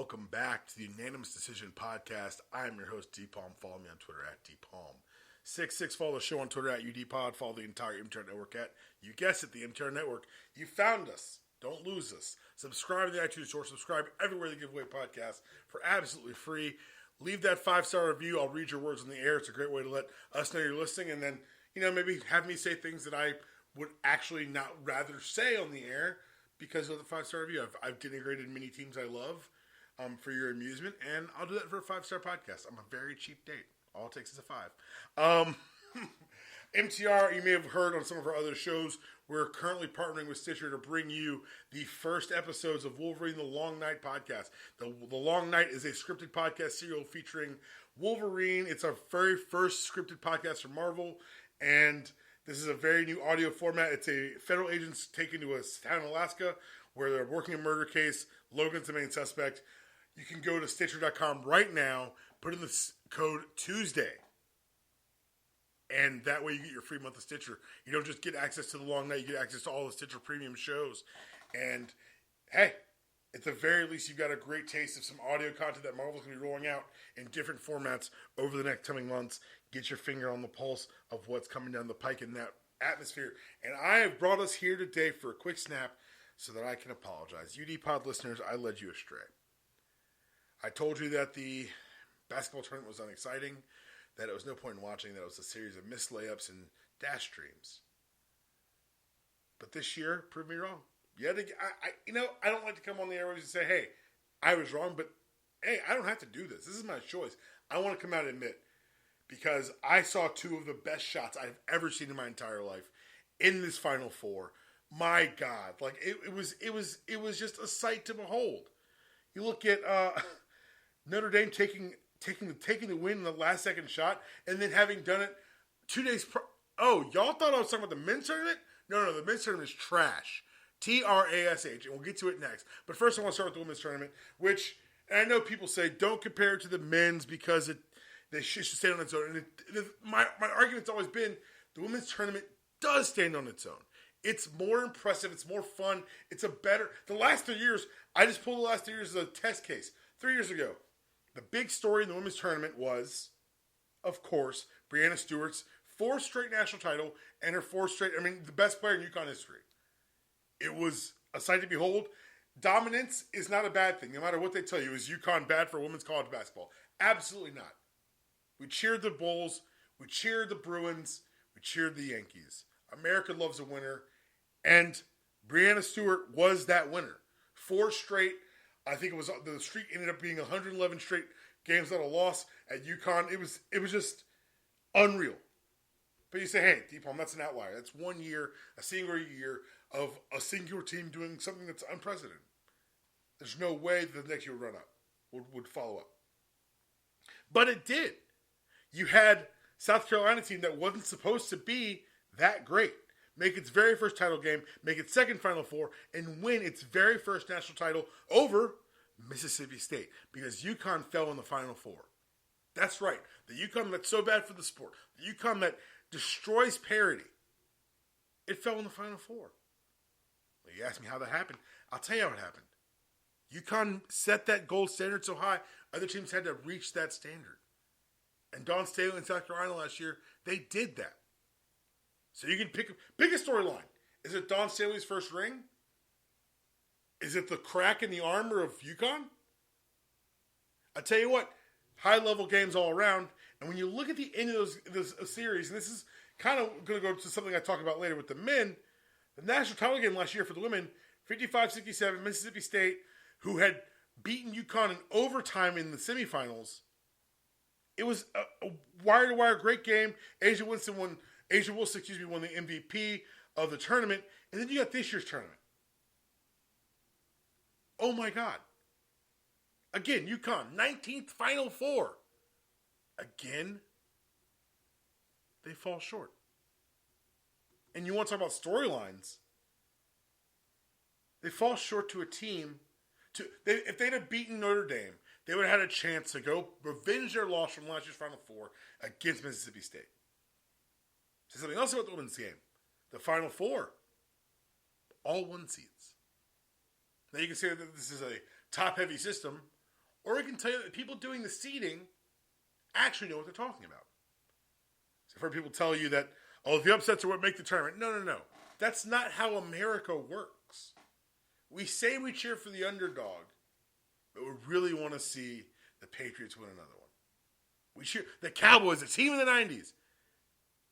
welcome back to the Unanimous Decision Podcast. I'm your host, D-Palm. Follow me on Twitter at DPalm66. Follow the show on Twitter at UDPod. Follow the entire MTR Network at, you guessed it, the MTR Network. You found us. Don't lose us. Subscribe to the iTunes Store. Subscribe everywhere they give away podcasts for absolutely free. Leave that 5-star review. I'll read your words on the air. It's a great way to let us know you're listening. And then, maybe have me say things that I would actually not rather say on the air because of the 5-star review. I've denigrated many teams I love for your amusement, and I'll do that for a 5-star podcast. I'm a very cheap date. All it takes is a 5. MTR, you may have heard on some of our other shows, we're currently partnering with Stitcher to bring you the first episodes of Wolverine The Long Night podcast. The Long Night is a scripted podcast serial featuring Wolverine. It's our very first scripted podcast from Marvel, and this is a very new audio format. It's a federal agent's taken to a town in Alaska where they're working a murder case. Logan's the main suspect. You can go to Stitcher.com right now, put in the code Tuesday, and that way you get your free month of Stitcher. You don't just get access to The Long Night, you get access to all the Stitcher premium shows. And, hey, at the very least, you've got a great taste of some audio content that Marvel's going to be rolling out in different formats over the next coming months. Get your finger on the pulse of what's coming down the pike in that atmosphere. And I have brought us here today for a quick snap so that I can apologize. UDPod listeners, I led you astray. I told you that the basketball tournament was unexciting, that it was no point in watching, that it was a series of missed layups and dash streams. But this year proved me wrong. Yet again, I don't like to come on the airwaves and say, hey, I was wrong, but hey, I don't have to do this. This is my choice. I want to come out and admit, because I saw two of the best shots I've ever seen in my entire life in this Final Four. My God, it was just a sight to behold. You look at Notre Dame taking the win in the last second shot, and then having done it 2 days. Oh, y'all thought I was talking about the men's tournament? No, the men's tournament is trash. TRASH, and we'll get to it next. But first, I want to start with the women's tournament, which, and I know people say don't compare it to the men's because they should stand on its own. And my argument's always been the women's tournament does stand on its own. It's more impressive. It's more fun. The last 3 years, I just pulled the last 3 years as a test case. 3 years ago, the big story in the women's tournament was, of course, Breanna Stewart's 4th straight national title and her 4th straight, the best player in UConn history. It was a sight to behold. Dominance is not a bad thing, no matter what they tell you. Is UConn bad for women's college basketball? Absolutely not. We cheered the Bulls. We cheered the Bruins. We cheered the Yankees. America loves a winner, and Breanna Stewart was that winner. 4 straight. I think the streak ended up being 111 straight games without a loss at UConn. It was just unreal. But you say, hey, D-Palm, that's an outlier. That's 1 year, a singular year of a singular team doing something that's unprecedented. There's no way the next year would run up, would follow up. But it did. You had South Carolina team that wasn't supposed to be that great make its very first title game, make its second Final Four, and win its very first national title over Mississippi State because UConn fell in the Final Four. That's right. The UConn that's so bad for the sport, the UConn that destroys parity, it fell in the Final Four. Well, you ask me how that happened. I'll tell you how it happened. UConn set that gold standard so high, other teams had to reach that standard. And Dawn Staley in South Carolina last year, they did that. So you can pick a storyline. Is it Dawn Staley's first ring? Is it the crack in the armor of UConn? I tell you what, high-level games all around. And when you look at the end of those series, and this is kind of going to go to something I talk about later with the men, the national title game last year for the women, 55-67, Mississippi State, who had beaten UConn in overtime in the semifinals. It was a wire-to-wire great game. Asia Wilson won the MVP of the tournament. And then you got this year's tournament. Oh, my God. Again, UConn, 19th Final Four. Again, they fall short. And you want to talk about storylines. They fall short to a team. If they'd have beaten Notre Dame, they would have had a chance to go revenge their loss from last year's Final Four against Mississippi State. Say something else about the women's game. The Final Four, all 1 seeds. Now you can say that this is a top-heavy system, Or I can tell you that people doing the seeding actually know what they're talking about. So I've heard people tell you that, oh, the upsets are what make the tournament. No. That's not how America works. We say we cheer for the underdog, but we really want to see the Patriots win another one. We cheer the Cowboys, the team of the 90s.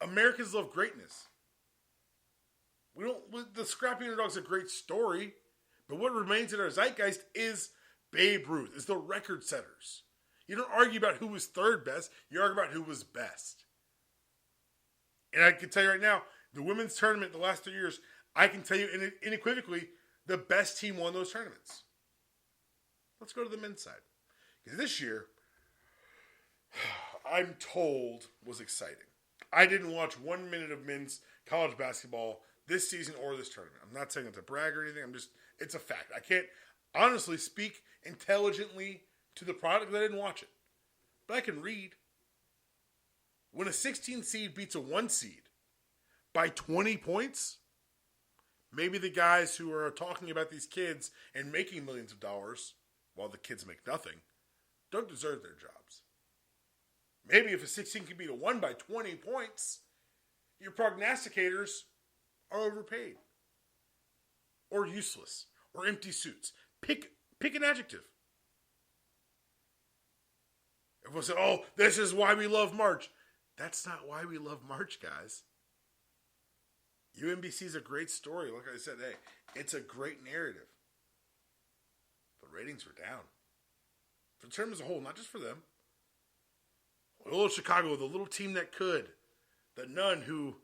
Americans love greatness. The scrappy underdog's a great story, but what remains in our zeitgeist is Babe Ruth, is the record setters. You don't argue about who was third best, you argue about who was best. And I can tell you right now, the women's tournament the last 3 years, I can tell you unequivocally, the best team won those tournaments. Let's go to the men's side. Because this year, I'm told, was exciting. I didn't watch 1 minute of men's college basketball this season or this tournament. I'm not saying it to brag or anything. It's a fact. I can't honestly speak intelligently to the product because I didn't watch it. But I can read. When a 16 seed beats a 1 seed by 20 points, maybe the guys who are talking about these kids and making millions of dollars while the kids make nothing don't deserve their jobs. Maybe if a 16 can beat a 1 by 20 points, your prognosticators are overpaid or useless or empty suits. Pick an adjective. Everyone said, oh, this is why we love March. That's not why we love March, guys. UMBC is a great story. Like I said, hey, it's a great narrative. But ratings were down. For the tournament as a whole, not just for them. Little Chicago, the little team that could. The nun who,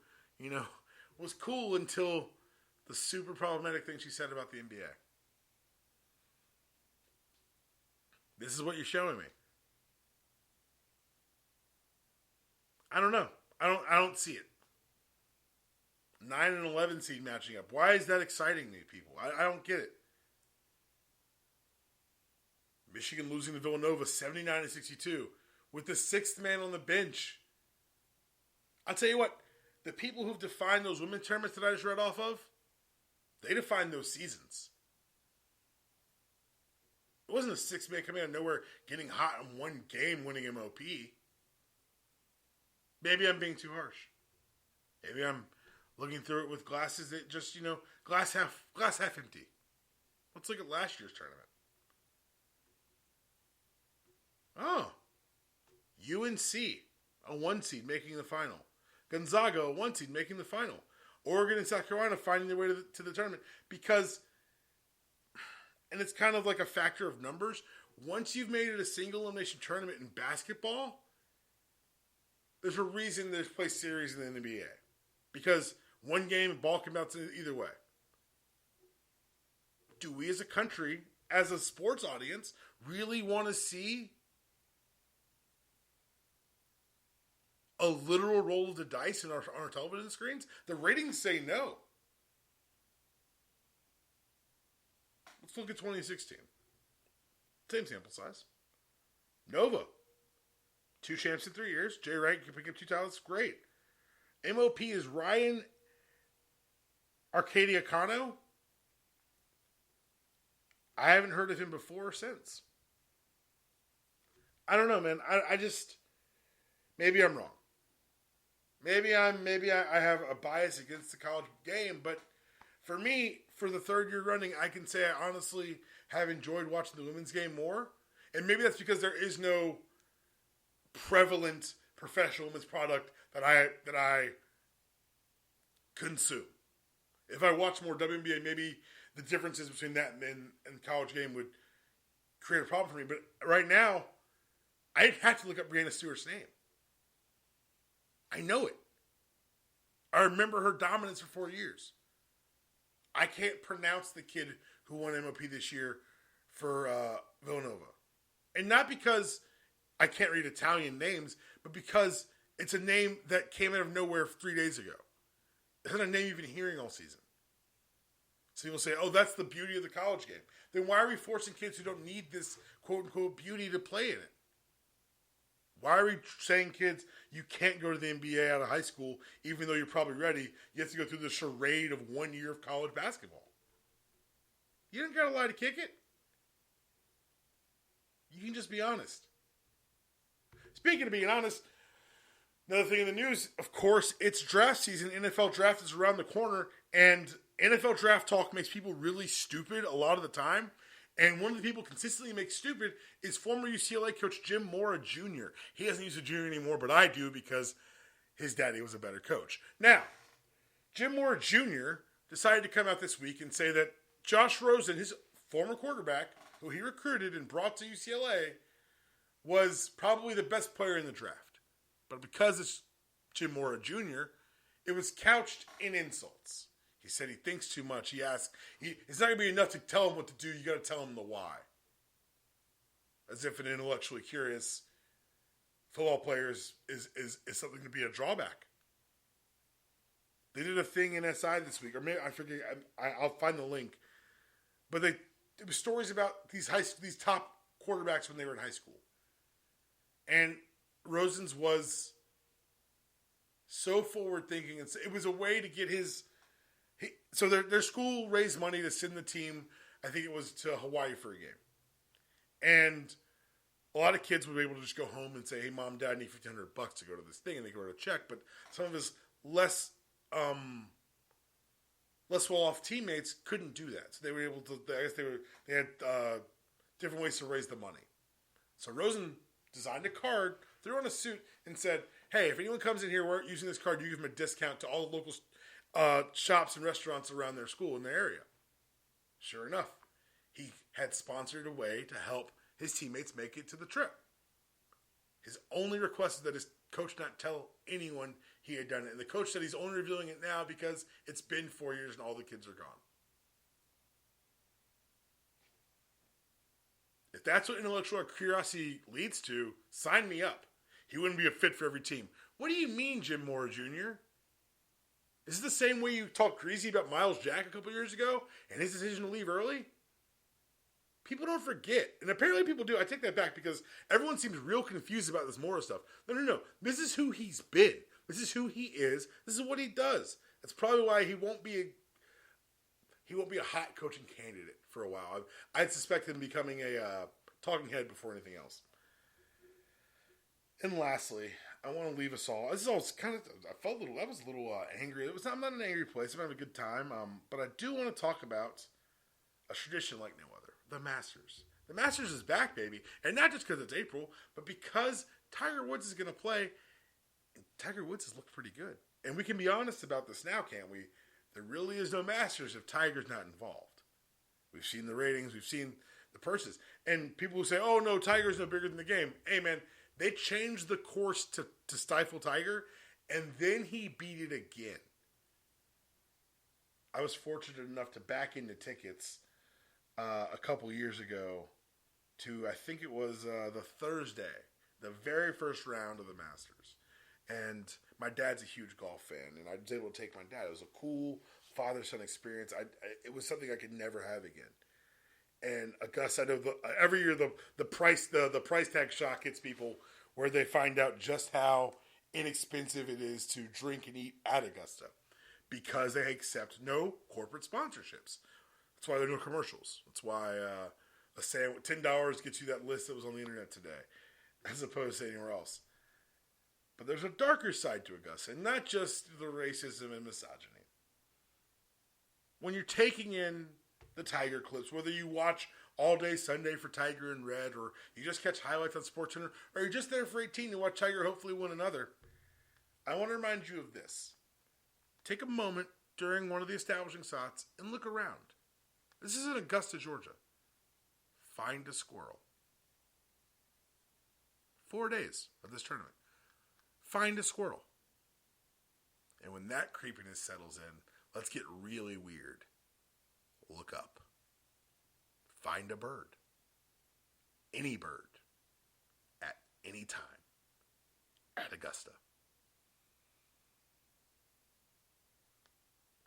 was cool until the super problematic thing she said about the NBA. This is what you're showing me. I don't know. I don't see it. 9 and 11 seed matching up. Why is that exciting to people? I don't get it. Michigan losing to Villanova 79-62 with the 6th man on the bench. I'll tell you what, the people who've defined those women's tournaments that I just read off of, they defined those seasons. It wasn't a 6th man coming out of nowhere getting hot in one game winning MOP. Maybe I'm being too harsh. Maybe I'm looking through it with glasses that just, glass half empty. Let's look at last year's tournament. Oh. UNC, a 1 seed making the final. Gonzaga, a 1 seed making the final. Oregon and South Carolina finding their way to the tournament. Because, and it's kind of like a factor of numbers, once you've made it a single elimination tournament in basketball, there's a reason there's play series in the NBA. Because one game, ball can bounce either way. Do we as a country, as a sports audience, really want to see a literal roll of the dice on our television screens? The ratings say no. Let's look at 2016. Same sample size. Nova. 2 champs in 3 years. Jay Wright can pick up 2 titles. Great. MOP is Ryan Arcadia Cano. I haven't heard of him before or since. I don't know, man. I just, maybe I'm wrong. Maybe I have a bias against the college game, but for me, for the 3rd year running, I can say I honestly have enjoyed watching the women's game more. And maybe that's because there is no prevalent professional women's product that I consume. If I watch more WNBA, maybe the differences between that and college game would create a problem for me. But right now, I'd have to look up Brianna Stewart's name. I know it. I remember her dominance for 4 years. I can't pronounce the kid who won MOP this year for Villanova. And not because I can't read Italian names, but because it's a name that came out of nowhere 3 days ago. It's not a name you've been hearing all season. So people say, oh, that's the beauty of the college game. Then why are we forcing kids who don't need this quote-unquote beauty to play in it? Why are we saying kids, you can't go to the NBA out of high school, even though you're probably ready? You have to go through the charade of 1 year of college basketball. You don't got to lie to kick it. You can just be honest. Speaking of being honest, another thing in the news, of course, it's draft season. NFL draft is around the corner, and NFL draft talk makes people really stupid a lot of the time. And one of the people consistently makes stupid is former UCLA coach Jim Mora Jr. He doesn't use a junior anymore, but I do because his daddy was a better coach. Now, Jim Mora Jr. decided to come out this week and say that Josh Rosen, his former quarterback, who he recruited and brought to UCLA, was probably the best player in the draft. But because it's Jim Mora Jr., it was couched in insults. He said he thinks too much. He asked, it's not going to be enough to tell him what to do. You got to tell him the why. As if an intellectually curious football player is something to be a drawback. They did a thing in SI this week, or maybe I forget. I'll find the link. But there was stories about these top quarterbacks when they were in high school, and Rosen's was so forward thinking, and it was a way to get his. So their school raised money to send the team, I think it was to Hawaii for a game. And a lot of kids would be able to just go home and say, hey, Mom, Dad, I need $1,500 to go to this thing, and they could write a check. But some of his less well-off teammates couldn't do that. So they were able to, I guess they had different ways to raise the money. So Rosen designed a card, threw on a suit, and said, hey, if anyone comes in here using this card, you give them a discount to all the local shops and restaurants around their school in their area. Sure enough, he had sponsored a way to help his teammates make it to the trip. His only request is that his coach not tell anyone he had done it. And the coach said he's only revealing it now because it's been 4 years and all the kids are gone. If that's what intellectual curiosity leads to, sign me up. He wouldn't be a fit for every team. What do you mean, Jim Mora Jr.? Is this the same way you talked crazy about Miles Jack a couple years ago and his decision to leave early? People don't forget. And apparently people do. I take that back because everyone seems real confused about this Mora stuff. No. This is who he's been. This is who he is. This is what he does. That's probably why he won't be a hot coaching candidate for a while. I'd suspect him becoming a talking head before anything else. And lastly, I want to leave us all. This is all kind of. I was a little angry. I'm not in an angry place. I'm having a good time. But I do want to talk about a tradition like no other: the Masters. The Masters is back, baby, and not just because it's April, but because Tiger Woods is going to play. And Tiger Woods has looked pretty good, and we can be honest about this now, can't we? There really is no Masters if Tiger's not involved. We've seen the ratings, we've seen the purses, and people who say, "Oh no, Tiger's no bigger than the game." Hey, man. They changed the course to stifle Tiger, and then he beat it again. I was fortunate enough to back into tickets a couple years ago to, I think it was the Thursday, the very first round of the Masters. And my dad's a huge golf fan, and I was able to take my dad. It was a cool father-son experience. It was something I could never have again. And Augusta, I know every year the price tag shock hits people where they find out just how inexpensive it is to drink and eat at Augusta because they accept no corporate sponsorships. That's why there are no commercials. That's why a sandwich, $10 gets you that list that was on the internet today, as opposed to anywhere else. But there's a darker side to Augusta, and not just the racism and misogyny. When you're taking in the Tiger clips, whether you watch all day Sunday for Tiger in red, or you just catch highlights on SportsCenter, or you're just there for 18 to watch Tiger hopefully win another, I want to remind you of this. Take a moment during one of the establishing shots and look around. This is in Augusta, Georgia. Find a squirrel. 4 days of this tournament. Find a squirrel. And when that creepiness settles in, let's get really weird. Look up. Find a bird. Any bird. At any time. At Augusta.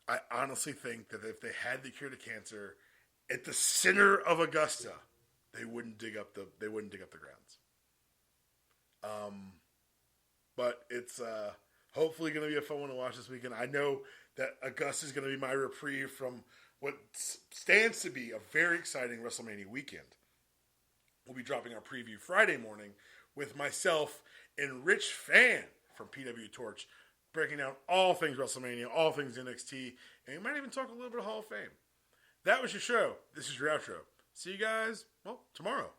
I honestly think that if they had the cure to cancer at the center of Augusta, they wouldn't dig up the grounds. But it's hopefully going to be a fun one to watch this weekend. I know that Augusta is going to be my reprieve from what stands to be a very exciting WrestleMania weekend. we'll be dropping our preview Friday morning with myself and Rich Fan from PW Torch, breaking down all things WrestleMania, all things NXT, and we might even talk a little bit of Hall of Fame. That was your show. This is your outro. See you guys, well, tomorrow.